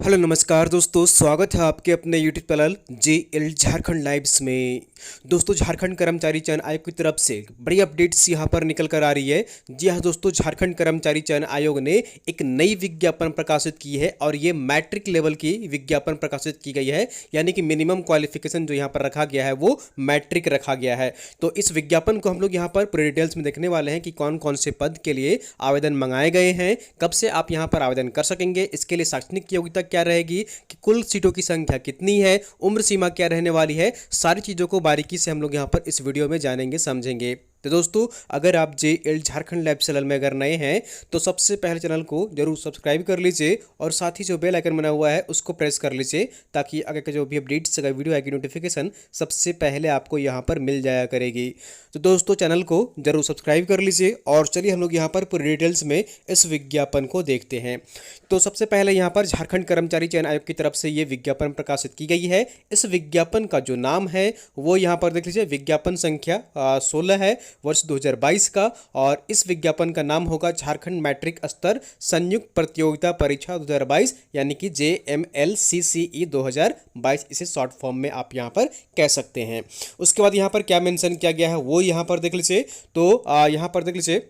Hello नमस्कार दोस्तों, स्वागत है आपके अपने YouTube channel JL Jharkhand lives में। दोस्तों, झारखंड कर्मचारी चयन आयोग की तरफ से बड़ी अपडेट्स यहां पर निकल कर आ रही है। जी हाँ दोस्तों, झारखंड कर्मचारी चयन आयोग ने एक नई विज्ञापन प्रकाशित की है और ये मैट्रिक लेवल की विज्ञापन प्रकाशित की गई है। यानी कि मिनिमम क्वालिफिकेशन जो यहाँ पर रखा गया है वो मैट्रिक रखा गया है। तो इस विज्ञापन को हम लोग यहाँ पर पूरे डिटेल्स में देखने वाले हैं कि कौन कौन से पद के लिए आवेदन मंगाए गए हैं, कब से आप यहाँ पर आवेदन कर सकेंगे, इसके लिए शैक्षणिक योग्यता क्या रहेगी, कि कुल सीटों की संख्या कितनी है, उम्र सीमा क्या रहने वाली है, सारी चीज़ों को बारीकी से हम लोग यहाँ पर इस वीडियो में जानेंगे समझेंगे। तो दोस्तों, अगर आप JL झारखंड लैब चैनल में अगर नए हैं तो सबसे पहले चैनल को जरूर सब्सक्राइब कर लीजिए और साथ ही जो बेल आइकन बना हुआ है उसको प्रेस कर लीजिए, ताकि आगे का जो भी अपडेट्स अगर वीडियो आएगी नोटिफिकेशन सबसे पहले आपको यहाँ पर मिल जाया करेगी। तो दोस्तों, चैनल को जरूर सब्सक्राइब कर लीजिए और चलिए हम लोग यहाँ पर पूरी डिटेल्स में इस विज्ञापन को देखते हैं। तो सबसे पहले यहाँ पर झारखंड कर्मचारी चयन आयोग की तरफ से ये विज्ञापन प्रकाशित की गई है। इस विज्ञापन का जो नाम है वो यहाँ पर देख लीजिए, विज्ञापन संख्या 16 है वर्ष 2022 का, और इस विज्ञापन का नाम होगा झारखंड मैट्रिक स्तर संयुक्त प्रतियोगिता परीक्षा 2022, यानी कि JMLCCE 2022, इसे शॉर्ट फॉर्म में आप यहाँ पर कह सकते हैं। उसके बाद यहाँ पर क्या मेंशन किया गया है वो यहाँ पर देख लीजिए। तो यहाँ पर देख लीजिए,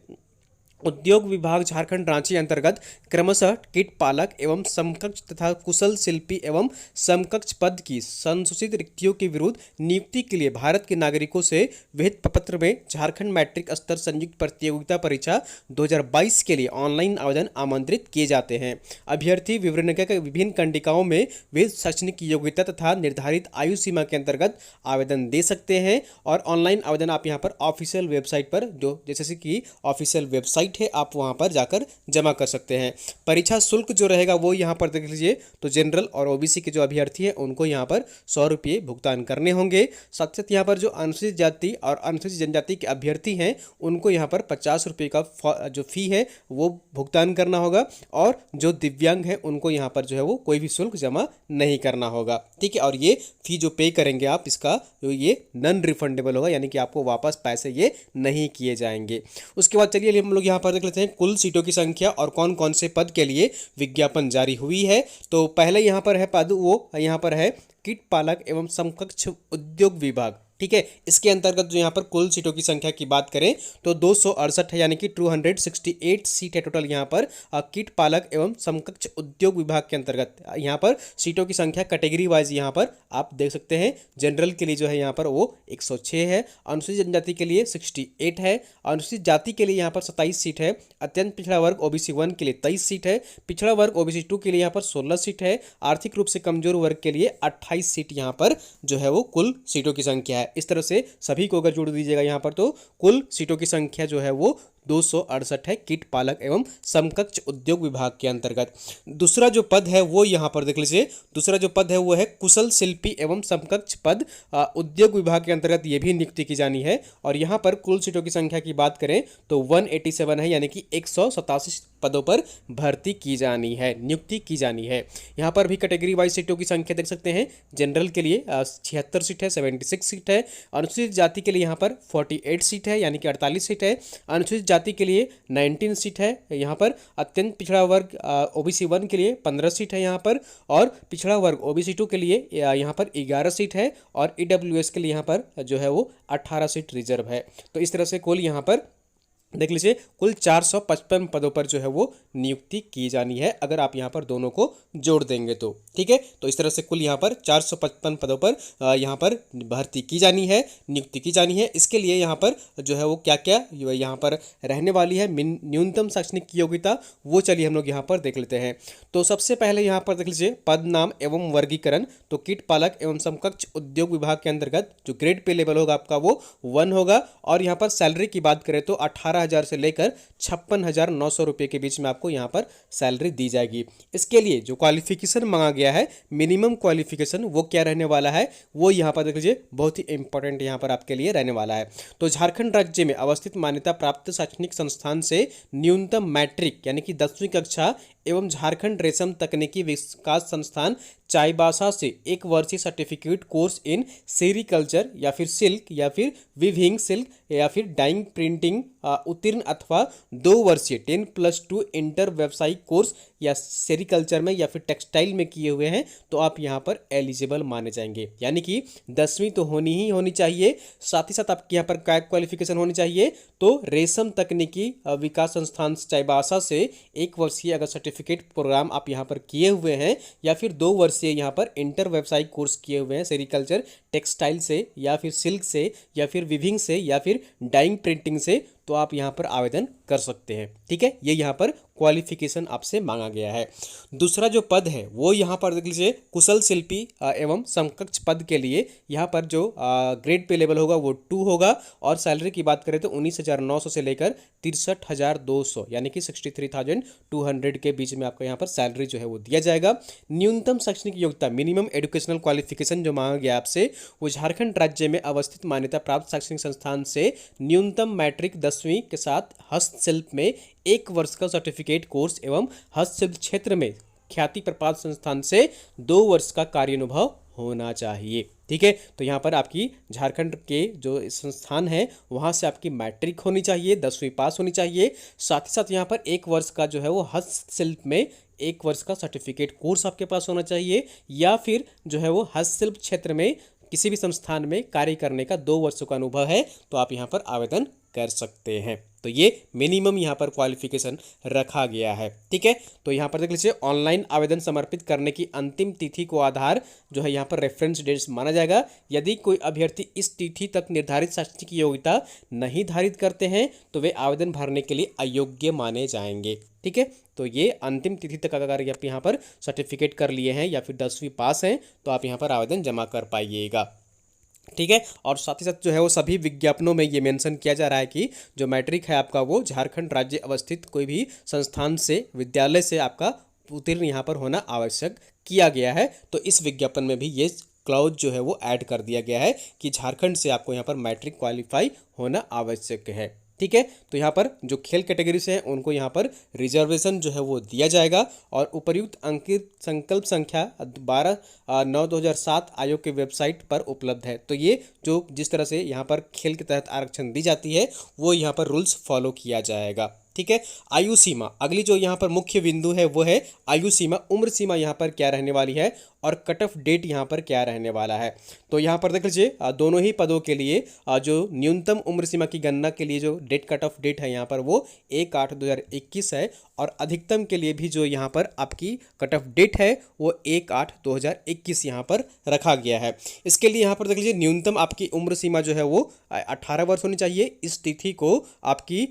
उद्योग विभाग झारखंड रांची अंतर्गत क्रमशः कीट पालक एवं समकक्ष तथा कुशल शिल्पी एवं समकक्ष पद की संसूचित रिक्तियों के विरुद्ध नियुक्ति के लिए भारत के नागरिकों से विहित प्रपत्र में झारखंड मैट्रिक स्तर संयुक्त प्रतियोगिता परीक्षा 2022 के लिए ऑनलाइन आवेदन आमंत्रित किए जाते हैं। अभ्यर्थी विवरण के विभिन्न कंडिकाओं में विहित शैक्षणिक योग्यता तथा निर्धारित आयु सीमा के अंतर्गत आवेदन दे सकते हैं, और ऑनलाइन आवेदन आप यहाँ पर ऑफिशियल वेबसाइट पर, जो जैसे कि ऑफिशियल वेबसाइट है, आप वहां पर जाकर जमा कर सकते हैं। परीक्षा शुल्क जो रहेगा वो यहां पर देख लीजिए, तो जनरल और OBC के जो अभ्यर्थी हैं उनको यहां पर 100 रुपये भुगतान करने होंगे। साथ साथ यहां पर जो अनुसूचित जाति और अनुसूचित जनजाति के अभ्यर्थी हैं उनको यहां पर 50 रुपये का जो फी है वो भुगतान करना होगा, और जो दिव्यांग हैं उनको यहां पर जो है वो कोई भी शुल्क जमा नहीं करना होगा। ठीक है, और ये फी जो पे करेंगे आप, इसका ये नॉन रिफंडेबल होगा, यानी कि आपको वापस पैसे ये नहीं किए जाएंगे। उसके बाद चलिए हम लोग यहाँ पर देख लेते हैं कुल सीटों की संख्या और कौन कौन से पद के लिए विज्ञापन जारी हुई है। तो पहले यहाँ पर है पद, वो यहाँ पर है कीट पालक एवं समकक्ष उद्योग विभाग। ठीक है, इसके अंतर्गत जो यहाँ पर कुल सीटों की संख्या की बात करें तो 268 है, यानी कि 268 सीट है टोटल यहाँ पर कीट पालक एवं समकक्ष उद्योग विभाग के अंतर्गत। यहाँ पर सीटों की संख्या कैटेगरी वाइज यहाँ पर आप देख सकते हैं। जनरल के लिए जो है यहाँ पर वो 106 है, अनुसूचित जनजाति के लिए 68 है, अनुसूचित जाति के लिए यहाँ पर 27 सीट है, अत्यंत पिछड़ा वर्ग OBC 1 के लिए 23 सीट है, पिछड़ा वर्ग OBC 2 के लिए यहाँ पर 16 सीट है, आर्थिक रूप से कमजोर वर्ग के लिए 28 सीट यहाँ पर जो है वो कुल सीटों की संख्या है। इस तरह से सभी को अगर जोड़ दीजिएगा यहाँ पर तो कुल सीटों की संख्या जो है वो 268 है कीट पालक एवं समकक्ष उद्योग विभाग के अंतर्गत। दूसरा जो पद है वो यहाँ पर देख लीजिए, दूसरा जो पद है वो है कुशल शिल्पी एवं समकक्ष पद उद्योग विभाग के अंतर्गत ये भी नियुक्ति की जानी है, और यहाँ पर कुल सीटों की संख्या की बात करें तो 187 है, यानी कि 187 पदों पर भर्ती की जानी है, नियुक्ति की जानी है। यहाँ पर भी कैटेगरी वाइज सीटों की संख्या देख सकते हैं। जनरल के लिए 76 सीट है, 76 सीट है, अनुसूचित जाति के लिए यहाँ पर 48 सीट है, यानी कि 48 सीट है, अनुसूचित जाति के लिए 19 सीट है यहाँ पर, अत्यंत पिछड़ा वर्ग OBC 1 के लिए 15 सीट है यहाँ पर, और पिछड़ा वर्ग OBC 2 के लिए यहाँ पर 11 सीट है, और EWS के लिए यहाँ पर जो है वो 18 सीट रिजर्व है। तो इस तरह से कुल यहाँ पर देख लीजिए कुल 455 पदों पर जो है वो नियुक्ति की जानी है, अगर आप यहाँ पर दोनों को जोड़ देंगे तो। ठीक है, तो इस तरह से कुल यहाँ पर 455 पदों पर यहाँ पर भर्ती की जानी है, नियुक्ति की जानी है। इसके लिए यहाँ पर जो है वो क्या क्या यहाँ पर रहने वाली है न्यूनतम शैक्षणिक योग्यता, वो चलिए हम लोग यहाँ पर देख लेते हैं। तो सबसे पहले यहाँ पर देख लीजिए पद नाम एवं वर्गीकरण। तो कीट पालक एवं समकक्ष उद्योग विभाग के अंतर्गत जो ग्रेड पे लेवल होगा आपका वो 1 होगा, और यहाँ पर सैलरी की बात करें तो 18,000 से लेकर 56,900 रुपये के बीच में आपको यहाँ पर सैलरी दी जाएगी। इसके लिए जो क्वालिफिकेशन मांगा गया है, मिनिमम क्वालिफिकेशन, वो क्या रहने वाला है वो यहाँ पर देख लीजिए, बहुत ही इंपॉर्टेंट यहाँ पर आपके लिए रहने वाला है। तो झारखंड राज्य में अवस्थित मान्यता प्राप्त शैक्षणिक संस्थान से न्यूनतम मैट्रिक यानी कि 10वीं कक्षा एवं झारखंड रेशम तकनीकी विकास संस्थान चाईबासा से 1 वर्षीय सर्टिफिकेट कोर्स इन सेरीकल्चर या फिर सिल्क या फिर विविंग सिल्क या फिर डाइंग प्रिंटिंग उत्तीर्ण अथवा 2 वर्षीय 10+2 इंटर व्यावसायिक कोर्स या सेरीकल्चर में या फिर टेक्सटाइल में किए हुए हैं तो आप यहाँ पर एलिजिबल माने जाएंगे। यानी कि 10वीं तो होनी चाहिए, साथ ही साथ आपके यहाँ पर क्या क्वालिफिकेशन होनी चाहिए, तो रेशम तकनीकी विकास संस्थान चाईबासा से 1 वर्षीय अगर सर्टिफिकेट प्रोग्राम आप यहाँ पर किए हुए हैं या फिर 2 वर्षीय यहाँ पर इंटर व्यावसायिक कोर्स किए हुए हैं सेरीकल्चर टेक्सटाइल से या फिर सिल्क से या फिर विविंग से या फिर डाइंग प्रिंटिंग से, तो आप यहाँ पर आवेदन कर सकते हैं। ठीक है, ये यहाँ पर क्वालिफिकेशन आपसे मांगा गया है। दूसरा जो पद है वो यहाँ पर देख लीजिए कुशल शिल्पी एवं समकक्ष पद के लिए यहाँ पर जो ग्रेड पे लेवल होगा वो 2 होगा और सैलरी की बात करें तो 19,900 से लेकर 63,200 यानी कि 63,200 के बीच में आपका यहाँ पर सैलरी जो है वो दिया जाएगा। न्यूनतम शैक्षणिक योग्यता मिनिमम एजुकेशनल क्वालिफिकेशन जो मांगा गया आपसे वो झारखंड राज्य में अवस्थित मान्यता प्राप्त शैक्षणिक संस्थान से न्यूनतम मैट्रिक 10वीं के साथ हस्तशिल्प में 1 वर्ष का सर्टिफिकेट कोर्स एवं हस्तशिल्प क्षेत्र में ख्याति प्रपात संस्थान से 2 वर्ष का कार्यानुभव होना चाहिए। ठीक है, तो यहाँ पर आपकी झारखंड के जो संस्थान है वहाँ से आपकी मैट्रिक होनी चाहिए, 10वीं पास होनी चाहिए, साथ ही साथ यहाँ पर 1 वर्ष का जो है वो हस्तशिल्प में 1 वर्ष का सर्टिफिकेट कोर्स आपके पास होना चाहिए या फिर जो है वो हस्तशिल्प क्षेत्र में किसी भी संस्थान में कार्य करने का 2 वर्षों का अनुभव है तो आप यहाँ पर आवेदन कर सकते हैं। तो ये मिनिमम यहाँ पर क्वालिफिकेशन रखा गया है। ठीक है, तो यहाँ पर देख लीजिए ऑनलाइन आवेदन समर्पित करने की अंतिम तिथि को आधार जो है यहाँ पर रेफरेंस डेट्स माना जाएगा। यदि कोई अभ्यर्थी इस तिथि तक निर्धारित शैक्षणिक योग्यता नहीं धारित करते हैं तो वे आवेदन भरने के लिए अयोग्य माने जाएंगे। ठीक है, तो ये अंतिम तिथि तक अगर आप यहाँ पर सर्टिफिकेट कर लिए हैं या फिर 10वीं पास हैं तो आप यहाँ पर आवेदन जमा कर पाइएगा। ठीक है, और साथ ही साथ जो है वो सभी विज्ञापनों में ये मेंशन किया जा रहा है कि जो मैट्रिक है आपका वो झारखंड राज्य अवस्थित कोई भी संस्थान से विद्यालय से आपका उत्तीर्ण यहाँ पर होना आवश्यक किया गया है। तो इस विज्ञापन में भी ये क्लॉज जो है वो ऐड कर दिया गया है कि झारखंड से आपको यहाँ पर मैट्रिक क्वालिफाई होना आवश्यक है। ठीक है, तो यहाँ पर जो खेल कैटेगरी से हैं उनको यहाँ पर रिजर्वेशन जो है वो दिया जाएगा और उपर्युक्त अंकित संकल्प संख्या 12/9/2007 आयोग के वेबसाइट पर उपलब्ध है। तो ये जो जिस तरह से यहाँ पर खेल के तहत आरक्षण दी जाती है वो यहाँ पर रूल्स फॉलो किया जाएगा। ठीक है, आयु सीमा अगली जो यहाँ पर मुख्य बिंदु है वो है आयु सीमा, उम्र सीमा यहाँ पर क्या रहने वाली है और कट ऑफ डेट यहाँ पर क्या रहने वाला है। तो यहाँ पर देख लीजिए दोनों ही पदों के लिए जो न्यूनतम उम्र सीमा की गणना के लिए जो डेट कट ऑफ डेट है यहाँ पर वो 1/8/2021 है और अधिकतम के लिए भी जो यहाँ पर आपकी कट ऑफ डेट है वो 1/8/2021 यहाँ पर रखा गया है। इसके लिए यहाँ पर देख लीजिए न्यूनतम आपकी उम्र सीमा जो है वो 18 वर्ष होनी चाहिए। इस तिथि को आपकी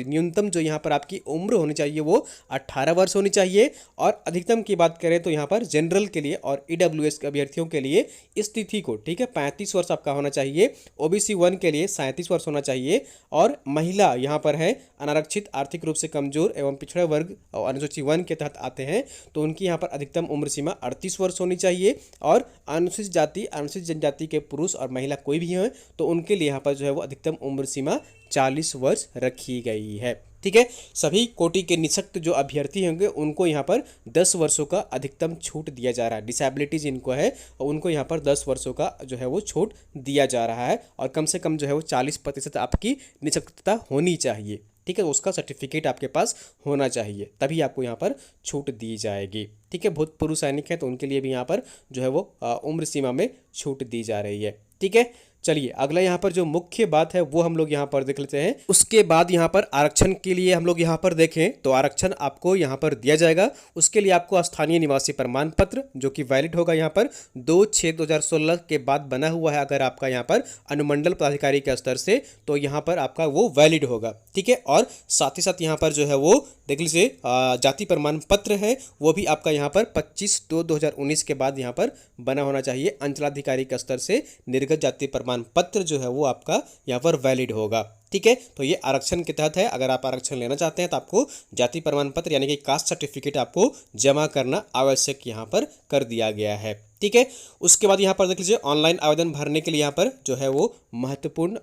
न्यूनतम जो यहाँ पर आपकी उम्र होनी चाहिए वो 18 वर्ष होनी चाहिए और अधिकतम की बात करें तो यहाँ पर जनरल के लिए और ईडब्ल्यूएस के अभ्यर्थियों के लिए इस तिथि को 35 वर्ष आपका होना चाहिए। ओबीसी 1 के लिए 37 वर्ष होना चाहिए और महिला यहाँ पर है अनारक्षित, आर्थिक रूप से कमजोर एवं पिछड़ा वर्ग और अनुसूची 1 के तहत आते हैं तो उनकी यहाँ पर अधिकतम उम्र सीमा 38 वर्ष होनी चाहिए और अनुसूचित जाति, अनुसूचित जनजाति के पुरुष और महिला कोई भी है तो उनके लिए यहाँ पर जो है वो अधिकतम उम्र सीमा 40 वर्ष रखी गई है। ठीक है, सभी कोटि के निःशक्त जो अभ्यर्थी होंगे उनको यहाँ पर 10 वर्षों का अधिकतम छूट दिया जा रहा है। डिसेबिलिटी जिनको है उनको यहाँ पर 10 वर्षों का जो है वो छूट दिया जा रहा है और कम से कम जो है वो 40% आपकी निःशक्तता होनी चाहिए। ठीक है, तो उसका सर्टिफिकेट आपके पास होना चाहिए तभी आपको यहाँ पर छूट दी जाएगी। ठीक है, भूतपूर्व सैनिक हैं तो उनके लिए भी यहाँ पर जो है वो उम्र सीमा में छूट दी जा रही है। ठीक है, चलिए अगला यहाँ पर जो मुख्य बात है वो हम लोग यहाँ पर देख लेते हैं। उसके बाद यहाँ पर आरक्षण के लिए हम लोग यहाँ पर देखें तो आरक्षण आपको यहाँ पर दिया जाएगा। उसके लिए आपको स्थानीय निवासी प्रमाण पत्र जो कि वैलिड होगा यहाँ पर 2/6/2016 के बाद बना हुआ है अगर आपका यहाँ पर अनुमंडल पदाधिकारी के स्तर से तो यहाँ पर आपका वो वैलिड होगा। ठीक है, और साथ ही साथ यहाँ पर जो है वो देख लीजिए जाति प्रमाण पत्र है वो भी आपका यहाँ पर 25/2/2019 के बाद यहाँ पर बना होना चाहिए। अंचलाधिकारी के स्तर से निर्गत जाति प्रमाण पत्र जो है वो आपका यहाँ पर वैलिड होगा। ठीक है, तो ये आरक्षण के तहत है। अगर आप आरक्षण लेना चाहते हैं तो आपको जाति प्रमाण पत्र यानी कि कास्ट सर्टिफिकेट आपको जमा करना आवश्यक यहाँ पर कर दिया गया है। ठीक है। उसके बाद यहाँ पर देख लीजिए ऑनलाइन आवेदन भरने के लिए यहाँ पर जो है वो महत्वपूर्ण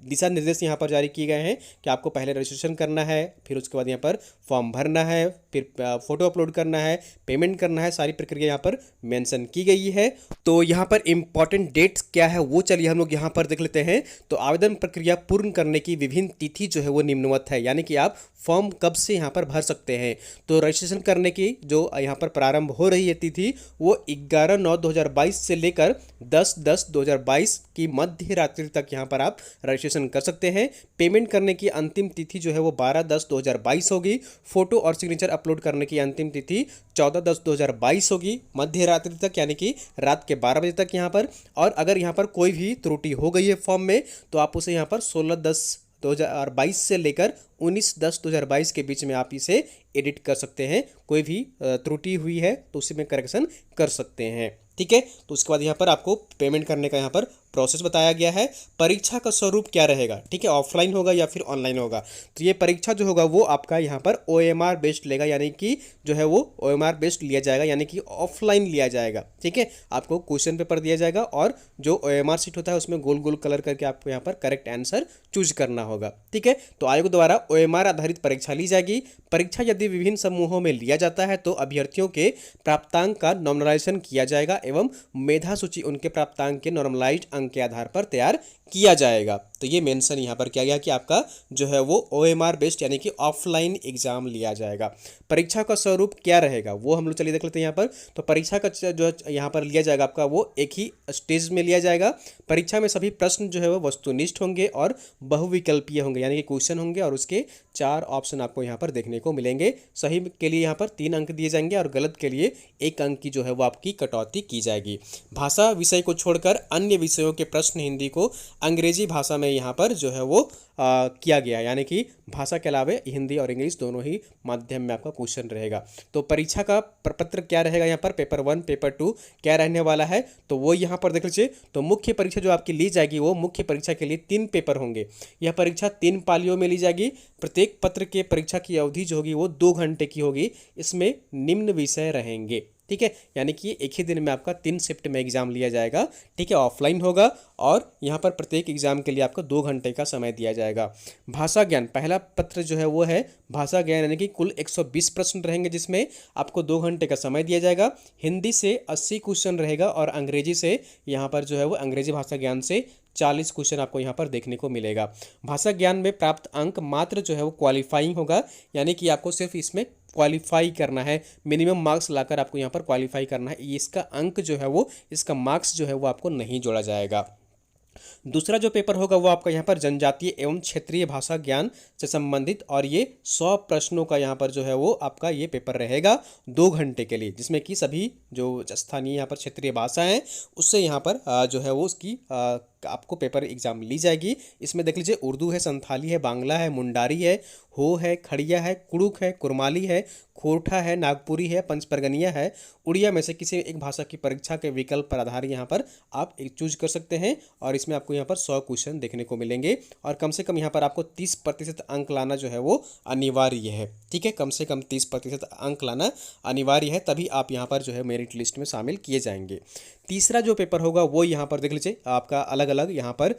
दिशा निर्देश यहाँ पर जारी किए गए हैं कि आपको पहले रजिस्ट्रेशन करना है, फिर उसके बाद यहाँ पर फॉर्म भरना है, फिर फोटो अपलोड करना है, पेमेंट करना है, सारी प्रक्रिया यहाँ पर मेंशन की गई है। तो यहाँ पर इंपॉर्टेंट डेट्स क्या है वो चलिए हम लोग यहाँ पर देख लेते हैं। तो आवेदन प्रक्रिया पूर्ण करने की विभिन्न तिथि जो है वो निम्नवत है, यानी कि आप फॉर्म कब से यहाँ पर भर सकते हैं। तो रजिस्ट्रेशन करने की जो यहाँ पर प्रारंभ हो रही है तिथि वो 11/9/2022 से लेकर 10/10/2022 की मध्य रात्रि तक यहाँ पर आप रजिस्ट्रेशन कर सकते हैं। पेमेंट करने की अंतिम तिथि जो है वो 12/10/2022 होगी। फोटो और सिग्नेचर अपलोड करने की अंतिम तिथि 14/10/2022 होगी मध्य रात्रि तक, यानी कि रात के 12 बजे तक यहाँ पर। और अगर यहाँ पर कोई भी त्रुटि हो गई है फॉर्म में तो आप उसे यहाँ पर 16/10/2022 से लेकर 19/10/2022 के बीच में आप इसे एडिट कर सकते हैं। कोई भी त्रुटि हुई है तो उसी में करेक्शन कर सकते हैं, ठीक है। तो उसके बाद यहाँ पर आपको पेमेंट करने का यहाँ पर प्रोसेस बताया गया है। परीक्षा का स्वरूप क्या रहेगा, ठीक है, ऑफलाइन होगा या फिर ऑनलाइन होगा। तो ये परीक्षा जो होगा वो आपका यहाँ पर OMR बेस्ड लेगा, यानी कि जो है वो OMR बेस्ड लिया जाएगा, यानी कि ऑफलाइन लिया जाएगा, ठीक है। आपको क्वेश्चन पेपर दिया जाएगा और जो OMR सीट होता है उसमें गोल गोल कलर करके आपको यहाँ पर करेक्ट आंसर चूज करना होगा, ठीक है। तो आयोग द्वारा OMR आधारित परीक्षा ली जाएगी। परीक्षा यदि विभिन्न समूहों में लिया जाता है तो अभ्यर्थियों के प्राप्तांक का नॉर्मलाइजेशन किया जाएगा एवं मेधा सूची उनके प्राप्तांक के नॉर्मलाइज्ड अंक के आधार पर तैयार किया जाएगा। तो ये मेंशन यहाँ पर किया गया कि आपका जो है वो OMR बेस्ड यानी कि ऑफलाइन एग्जाम लिया जाएगा। परीक्षा का स्वरूप क्या रहेगा वो हम लोग चलिए देख लेते हैं यहाँ पर। तो परीक्षा का जो यहाँ पर लिया जाएगा आपका वो एक ही स्टेज में लिया जाएगा। परीक्षा में सभी प्रश्न जो है वो वस्तुनिष्ठ होंगे और बहुविकल्पीय होंगे, यानी कि क्वेश्चन होंगे और उसके 4 ऑप्शन आपको यहाँ पर देखने को मिलेंगे। सही के लिए यहाँ पर 3 अंक दिए जाएंगे और गलत के लिए 1 अंक की जो है वो आपकी कटौती की जाएगी। भाषा विषय को छोड़कर अन्य विषयों के प्रश्न हिंदी को अंग्रेजी भाषा में यहाँ पर जो है वो किया गया, यानी कि भाषा के अलावा हिंदी और इंग्लिश दोनों ही माध्यम में आपका क्वेश्चन रहेगा। तो परीक्षा का प्रपत्र क्या रहेगा यहाँ पर, पेपर 1 पेपर 2 क्या रहने वाला है तो वो यहाँ पर देख लीजिए। तो मुख्य परीक्षा जो आपकी ली जाएगी वो मुख्य परीक्षा के लिए 3 पेपर होंगे। यह परीक्षा 3 पालियों में ली जाएगी। प्रत्येक पत्र के परीक्षा की अवधि जो होगी वो 2 घंटे की होगी। इसमें निम्न विषय रहेंगे, ठीक है, यानी कि एक ही दिन में आपका 3 शिफ्ट में एग्जाम लिया जाएगा, ठीक है, ऑफलाइन होगा। और यहाँ पर प्रत्येक एग्जाम के लिए आपको 2 घंटे का समय दिया जाएगा। भाषा ज्ञान पहला पत्र जो है वो है भाषा ज्ञान, यानी कि कुल 120 प्रश्न रहेंगे जिसमें आपको 2 घंटे का समय दिया जाएगा। हिंदी से 80 क्वेश्चन रहेगा और अंग्रेजी से यहाँ पर जो है वो अंग्रेजी भाषा ज्ञान से 40 क्वेश्चन आपको यहाँ पर देखने को मिलेगा। भाषा ज्ञान में प्राप्त अंक मात्र जो है वो क्वालिफाइंग होगा, यानी कि आपको सिर्फ इसमें क्वालिफाई करना है, मिनिमम मार्क्स लाकर आपको यहाँ पर क्वालिफाई करना है। इसका अंक जो है वो, इसका मार्क्स जो है वो आपको नहीं जोड़ा जाएगा। दूसरा जो पेपर होगा वो आपका यहाँ पर जनजातीय एवं क्षेत्रीय भाषा ज्ञान से संबंधित, और ये 100 प्रश्नों का यहाँ पर जो है वो आपका ये पेपर रहेगा 2 घंटे के लिए, जिसमें कि सभी जो स्थानीय यहाँ पर क्षेत्रीय भाषा हैं उससे यहाँ पर जो है वो उसकी आपको पेपर एग्जाम ली जाएगी। इसमें देख लीजिए उर्दू है, संथाली है, बांग्ला है, मुंडारी है, हो है, खड़िया है, कुड़ुक है, कुरमाली है, खोरठा है, नागपुरी है, पंचपरगनिया है। उड़िया में से किसी एक भाषा की परीक्षा के विकल्प पर आधारित यहाँ पर आप एक चूज कर सकते हैं और इसमें आपको यहाँ पर 100 क्वेश्चन देखने को मिलेंगे और कम से कम यहाँ पर आपको 30% अंक लाना जो है वो अनिवार्य है, ठीक है, कम से कम 30% अंक लाना अनिवार्य है, तभी आप यहाँ पर जो है मेरिट लिस्ट में शामिल किए जाएंगे। तीसरा जो पेपर होगा वो यहाँ पर देख लीजिए आपका अलग अलग यहाँ पर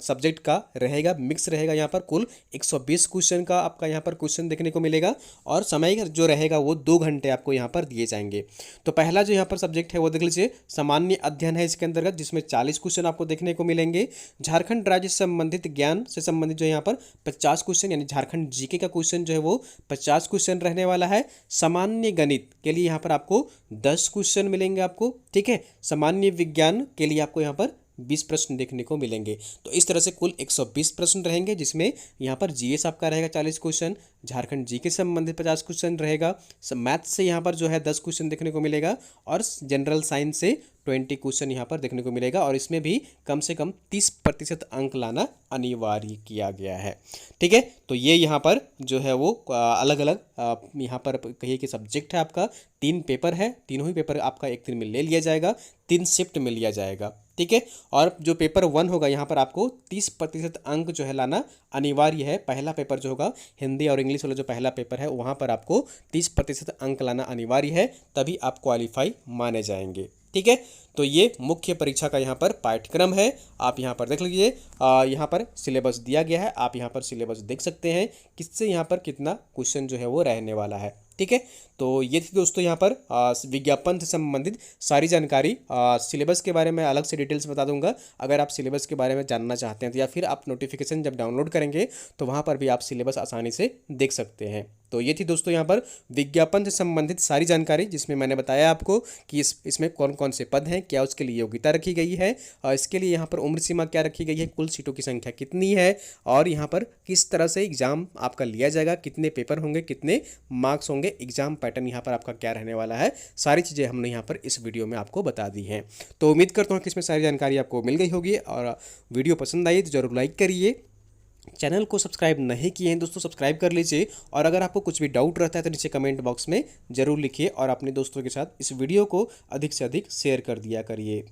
सब्जेक्ट का रहेगा, मिक्स रहेगा। यहाँ पर कुल 120 क्वेश्चन का आपका यहाँ पर क्वेश्चन देखने को मिलेगा और समय जो रहेगा वो 2 घंटे आपको यहाँ पर दिए जाएंगे। तो पहला जो यहाँ पर सब्जेक्ट है वो देख लीजिए सामान्य अध्ययन है इसके अंतर्गत, जिसमें 40 क्वेश्चन आपको देखने को मिलेंगे। झारखंड राज्य से संबंधित ज्ञान से संबंधित जो यहाँ पर 50 क्वेश्चन, यानी झारखंड जीके का क्वेश्चन जो है वो 50 क्वेश्चन रहने वाला है। सामान्य गणित के लिए यहाँ पर आपको 10 क्वेश्चन मिलेंगे आपको, ठीक है। सामान्य विज्ञान के लिए आपको यहाँ पर 20 प्रश्न देखने को मिलेंगे। तो इस तरह से कुल 120 प्रश्न रहेंगे, जिसमें यहाँ पर जीएस आपका रहेगा 40 क्वेश्चन, झारखंड जी के संबंधित 50 क्वेश्चन रहेगा, मैथ से यहाँ पर जो है 10 क्वेश्चन देखने को मिलेगा और जनरल साइंस से 20 क्वेश्चन यहाँ पर देखने को मिलेगा और इसमें भी कम से कम 30% अंक लाना अनिवार्य किया गया है, ठीक है। तो ये यहाँ पर जो है वो अलग अलग यहाँ पर कहिए कि सब्जेक्ट है आपका, 3 पेपर है, तीनों ही पेपर आपका एक दिन में ले लिया जाएगा, 3 शिफ्ट में लिया जाएगा, ठीक है। और जो पेपर 1 होगा यहाँ पर आपको 30% अंक जो है लाना अनिवार्य है। पहला पेपर जो होगा हिंदी और इंग्लिश वाला जो पहला पेपर है वहाँ पर आपको 30% अंक लाना अनिवार्य है, तभी आप क्वालिफाई माने जाएंगे, ठीक है। तो ये मुख्य परीक्षा का यहाँ पर पाठ्यक्रम है। आप यहाँ पर देख लीजिए, यहाँ पर सिलेबस दिया गया है, आप यहाँ पर सिलेबस देख सकते हैं किससे यहाँ पर कितना क्वेश्चन जो है वो रहने वाला है। ठीक है। तो ये थी दोस्तों यहाँ पर विज्ञापन से संबंधित सारी जानकारी। सिलेबस के बारे में अलग से डिटेल्स बता दूंगा, अगर आप सिलेबस के बारे में जानना चाहते हैं तो, या फिर आप नोटिफिकेशन जब डाउनलोड करेंगे तो वहाँ पर भी आप सिलेबस आसानी से देख सकते हैं। तो ये थी दोस्तों यहाँ पर विज्ञापन से संबंधित सारी जानकारी, जिसमें मैंने बताया आपको कि इसमें कौन कौन से पद हैं, क्या उसके लिए योग्यता रखी गई है, और इसके लिए यहाँ पर उम्र सीमा क्या रखी गई है, कुल सीटों की संख्या कितनी है, और यहाँ पर किस तरह से एग्जाम आपका लिया जाएगा, कितने पेपर होंगे, कितने मार्क्स होंगे, एग्जाम पैटर्न यहाँ पर आपका क्या रहने वाला है, सारी चीज़ें हमने यहाँ पर इस वीडियो में आपको बता दी हैं। तो उम्मीद करता हूँ कि इसमें सारी जानकारी आपको मिल गई होगी, और वीडियो पसंद आई तो जरूर लाइक करिए। चैनल को सब्सक्राइब नहीं किए हैं दोस्तों, सब्सक्राइब कर लीजिए, और अगर आपको कुछ भी डाउट रहता है तो नीचे कमेंट बॉक्स में ज़रूर लिखिए, और अपने दोस्तों के साथ इस वीडियो को अधिक से अधिक शेयर कर दिया करिए।